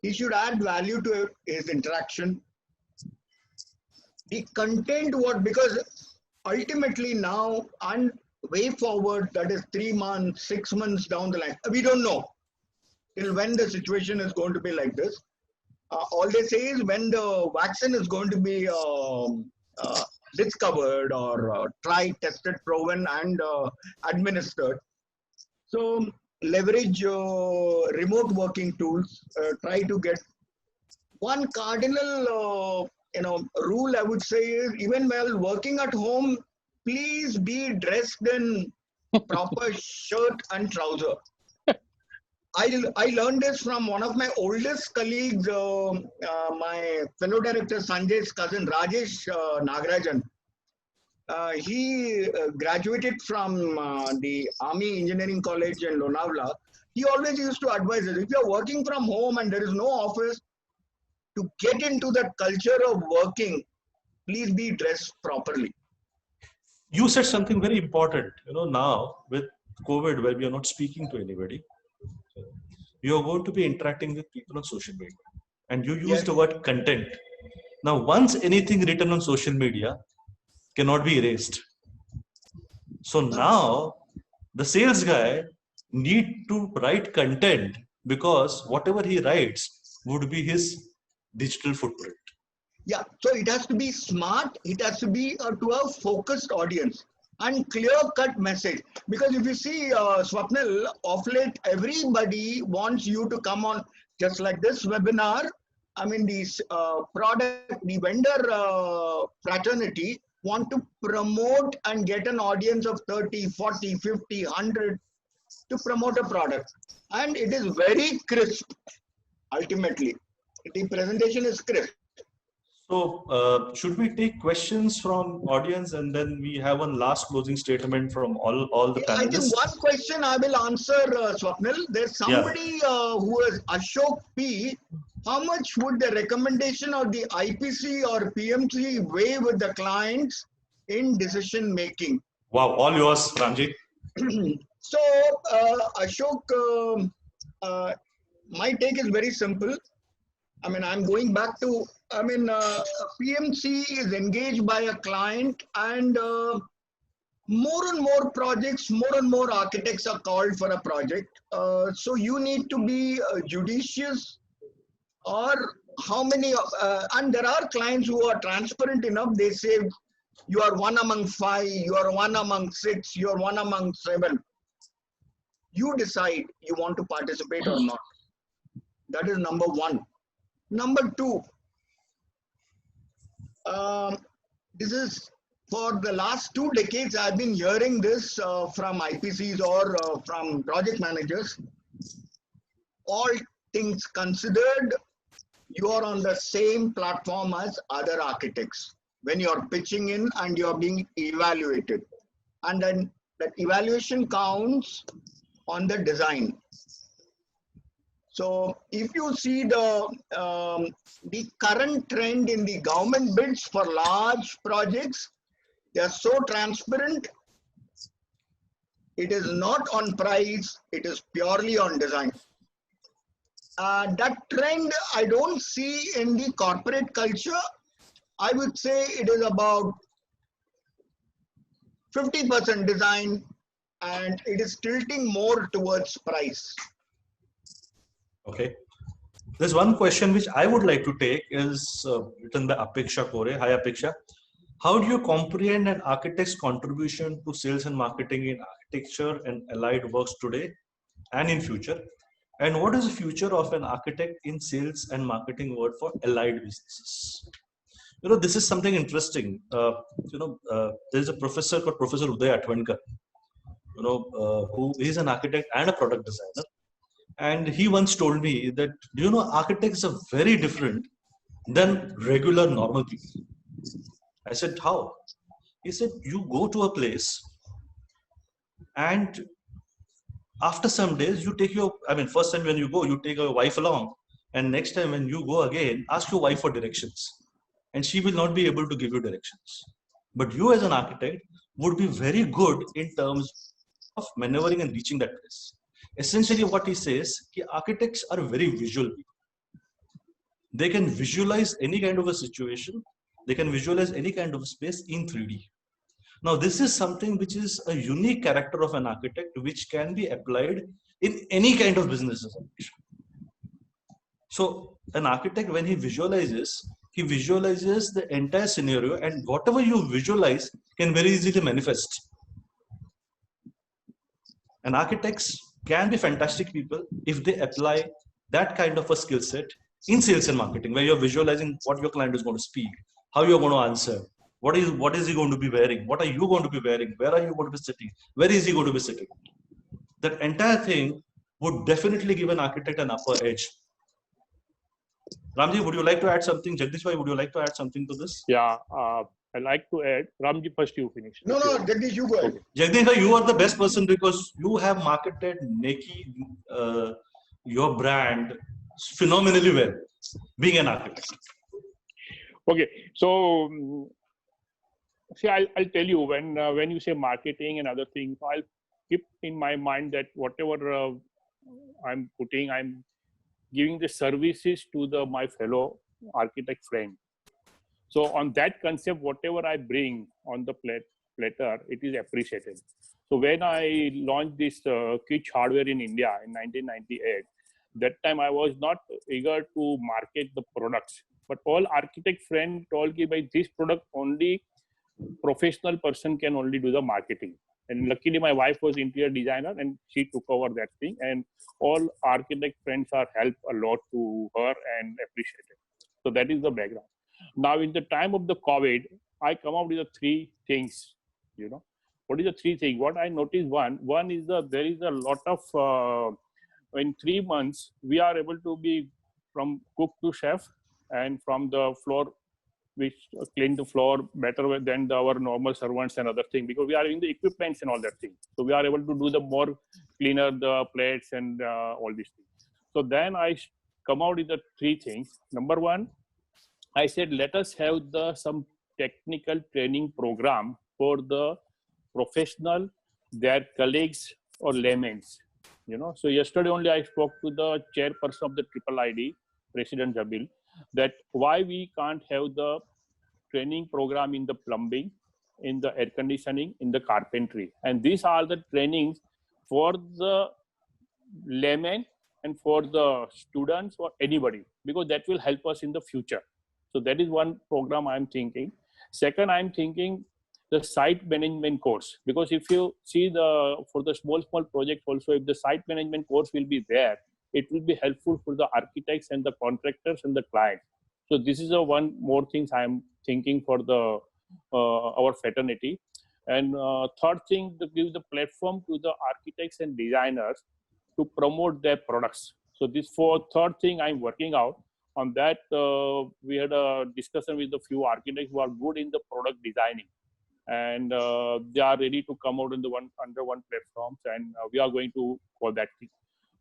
He should add value to his interaction. The content, because ultimately now and way forward, that is 3 months, 6 months down the line, we don't know till when the situation is going to be like this. All they say is when the vaccine is going to be discovered or tried, tested, proven, and administered. So leverage remote working tools. Try to get one cardinal, rule I would say is even while working at home, please be dressed in proper shirt and trouser. I learned this from one of my oldest colleagues, my fellow director Sanjay's cousin Rajesh Nagarajan. He graduated from the Army Engineering College in Lonavala. He always used to advise us, if you're working from home and there is no office, to get into that culture of working, please be dressed properly. You said something very important. Now with COVID, where we are not speaking to anybody, you are going to be interacting with people on social media, and you use the word content. Now, once anything written on social media cannot be erased. So now the sales guy need to write content because whatever he writes would be his digital footprint. Yeah, so it has to be smart. It has to be to a focused audience and clear-cut message. Because if you see, Swapnil, of late, everybody wants you to come on just like this webinar. I mean, these the vendor fraternity want to promote and get an audience of 30, 40, 50, 100 to promote a product. And it is very crisp, ultimately. The presentation is crisp. So should we take questions from audience and then we have one last closing statement from all the panelists? I think one question I will answer, Swapnil. There's somebody who is Ashok P. how much would the recommendation of the IPC or PMC weigh with the clients in decision making? Wow, all yours, Ramji. So, Ashok, my take is very simple. I mean, I'm going back to, PMC is engaged by a client, and more and more projects, more and more architects are called for a project. So you need to be judicious, or how many, and there are clients who are transparent enough. They say, you are one among 5, you are one among 6, you are one among 7. You decide you want to participate or not. That is number 1. Number 2, this is for the last 2 decades, I've been hearing this from IPCs or from project managers. All things considered, you are on the same platform as other architects when you're pitching in and you're being evaluated. And then that evaluation counts on the design. So if you see the current trend in the government bids for large projects, they are so transparent. It is not on price, it is purely on design. That trend I don't see in the corporate culture. I would say it is about 50% design, and it is tilting more towards price. Okay. There's one question which I would like to take, is written by Apeksha Kore. Hi, Apeksha. How do you comprehend an architect's contribution to sales and marketing in architecture and allied works today and in future? And what is the future of an architect in sales and marketing world for allied businesses? You know, this is something interesting. There is a professor called Professor Uday Atwankar, who is an architect and a product designer. And he once told me that, architects are very different than regular normal people. I said, how? He said, you go to a place and after some days, you take first time when you go, you take your wife along. And next time when you go again, ask your wife for directions. And she will not be able to give you directions. But you as an architect would be very good in terms of maneuvering and reaching that place. Essentially what he says, architects are very visual people. They can visualize any kind of a situation. They can visualize any kind of space in 3D. Now, this is something which is a unique character of an architect, which can be applied in any kind of business. So an architect, when he visualizes the entire scenario, and whatever you visualize can very easily manifest. And architects can be fantastic people if they apply that kind of a skill set in sales and marketing, where you're visualizing what your client is going to speak, how you're going to answer, what is he going to be wearing, what are you going to be wearing, where are you going to be sitting, where is he going to be sitting. That entire thing would definitely give an architect an upper edge. Ramji, would you like to add something? Jagdish bhai, would you like to add something to this? Yeah, I like to add. Ramji, first you finish. No, Jagdish, you go ahead. Okay. Jagdish bhai, you are the best person because you have marketed Neki, your brand phenomenally well, being an architect. Okay, so see, I'll tell you, when you say marketing and other things, I'll keep in my mind that whatever I'm giving the services to my fellow architect friend. So on that concept, whatever I bring on the platter, it is appreciated. So when I launched this Kitsch hardware in India in 1998, that time I was not eager to market the products, but all architect friend told me, by this product only professional person can only do the marketing. And luckily my wife was interior designer and she took over that thing, and all architect friends are helped a lot to her and appreciated. So that is the background. Now in the time of the COVID, I come up with the 3 things, What is the 3 things? What I noticed, one is there is a lot of, in 3 months, we are able to be from cook to chef, and from the floor, we clean the floor better than our normal servants and other things, because we are in the equipments and all that thing. So we are able to do the more cleaner the plates and all these things. So then I come out with the three things. Number one, I said, let us have some technical training program for the professional, their colleagues or laymen. So yesterday only I spoke to the chairperson of the Triple ID, President Jabil, that why we can't have the training program in the plumbing, in the air conditioning, in the carpentry. And these are the trainings for the laymen and for the students or anybody, because that will help us in the future. So that is one program I'm thinking. Second, I'm thinking the site management course, because if you see for the small projects also, if the site management course will be there, it will be helpful for the architects and the contractors and the clients. So this is one more thing I'm thinking for our fraternity. And third thing, to give the platform to the architects and designers to promote their products. So this third thing I'm working out on that. We had a discussion with a few architects who are good in the product designing, and they are ready to come out under one platform, and we are going to call that thing.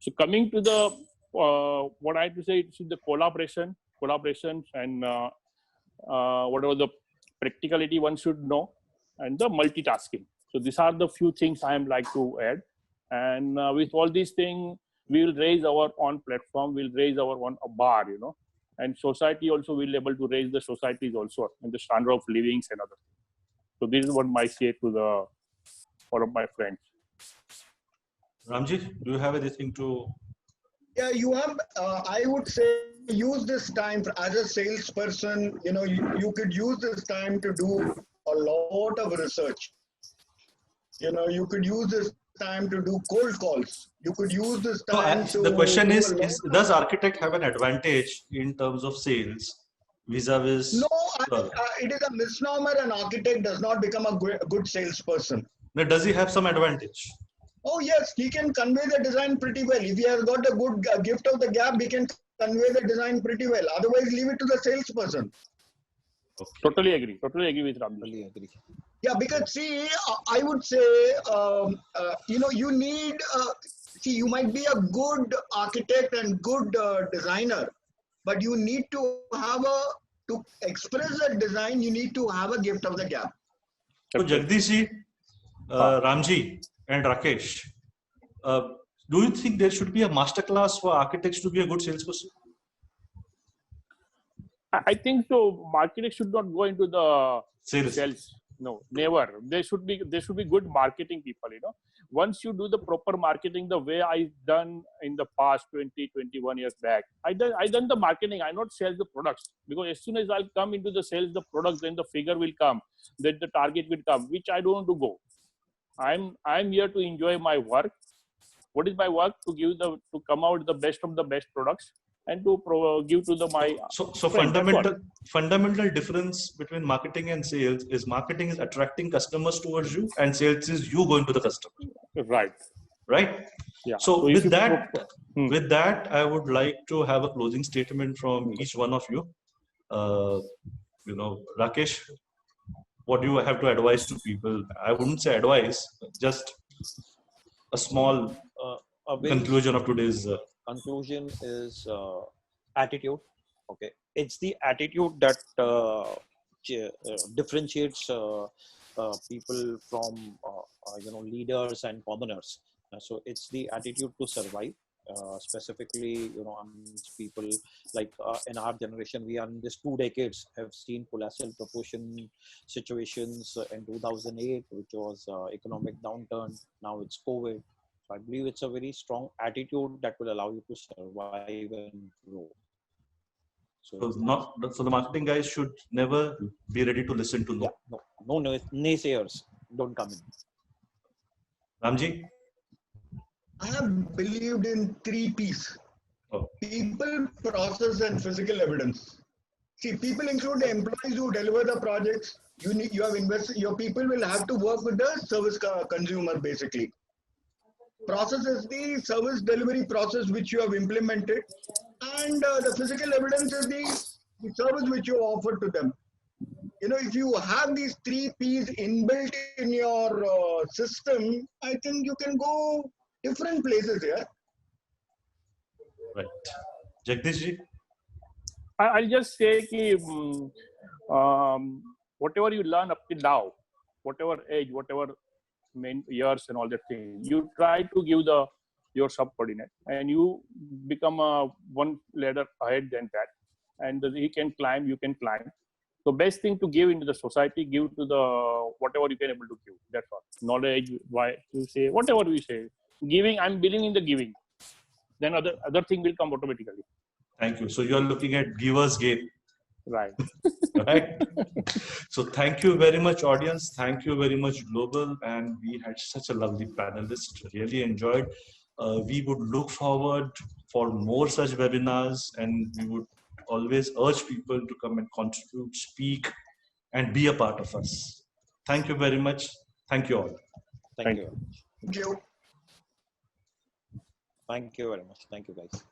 So coming to the what I have to say, it's the collaborations and whatever the practicality one should know, and the multitasking. So these are the few things I am like to add. And with all these things, we will raise our own platform, we'll raise our own bar, and society also will able to raise the societies also and the standard of livings and other things. So this is what I say to all of my friends. Ramji, do you have anything to? Yeah, you have, I would say, use this time as a salesperson. You could use this time to do a lot of research. You could use this time to do cold calls. You could use this time The question is does architect have an advantage in terms of sales vis-a-vis? No, it is a misnomer. An architect does not become a good salesperson. Now, does he have some advantage? Oh yes, he can convey the design pretty well. If he has got a good gift of the gab, he can convey the design pretty well. Otherwise, leave it to the salesperson. Okay. Totally agree with Ramji. Totally agree. Yeah, because see, I would say, you need, you might be a good architect and good designer, but you need to have to express a design, you need to have a gift of the gab. So Jagdish, Ramji and Rakesh, do you think there should be a masterclass for architects to be a good salesperson? I think so. Marketing should not go into the Sales. No, never. There should be good marketing people. Once you do the proper marketing, the way I done in the past 21 years back, I done the marketing. I not sell the products, because as soon as I'll come into the sales the products, then the figure will come, then the target will come, which I don't want to go. I'm here to enjoy my work. What is my work? To come out the best of the best products and to give to my so fundamental difference between marketing and sales is marketing is attracting customers towards you, and sales is you going to the customer. Right. Yeah. So with that, I would like to have a closing statement from each one of you. Rakesh, what do you have to advise to people? I wouldn't say advice, just a small conclusion of today's. Conclusion is attitude. Okay, it's the attitude that differentiates people from leaders and commoners. So it's the attitude to survive. Specifically, people like in our generation, we are in this 2 decades have seen colossal proportion situations in 2008, which was economic downturn. Now it's COVID. So I believe it's a very strong attitude that will allow you to survive and grow. So the marketing guys should never be ready to listen to no. Yeah, no naysayers don't come in. Ramji? I have believed in 3 P's. People, process, and physical evidence. See, people include the employees who deliver the projects. You have invested. Your people will have to work with the service consumer basically. Process is the service delivery process which you have implemented, and the physical evidence is the service which you offer to them. If you have these 3 P's inbuilt in your system, I think you can go different places here. Right. Jagdish ji? I'll just say ki, whatever you learn up till now, whatever age, whatever main years and all that thing, you try to give your subordinate, and you become one ladder ahead than that, and he can climb, you can climb. So best thing to give into the society, give to the whatever you can able to give. That's all. Knowledge, why you say whatever we say, giving. I'm believing in the giving. Then other thing will come automatically. Thank you. So you're looking at giver's gain. Right. Right. So thank you very much, audience. Thank you very much, Global. And we had such a lovely panelist. Really enjoyed. We would look forward for more such webinars, and we would always urge people to come and contribute, speak, and be a part of us. Thank you very much. Thank you all. Thank you. Thank you. Thank you very much. Thank you, guys.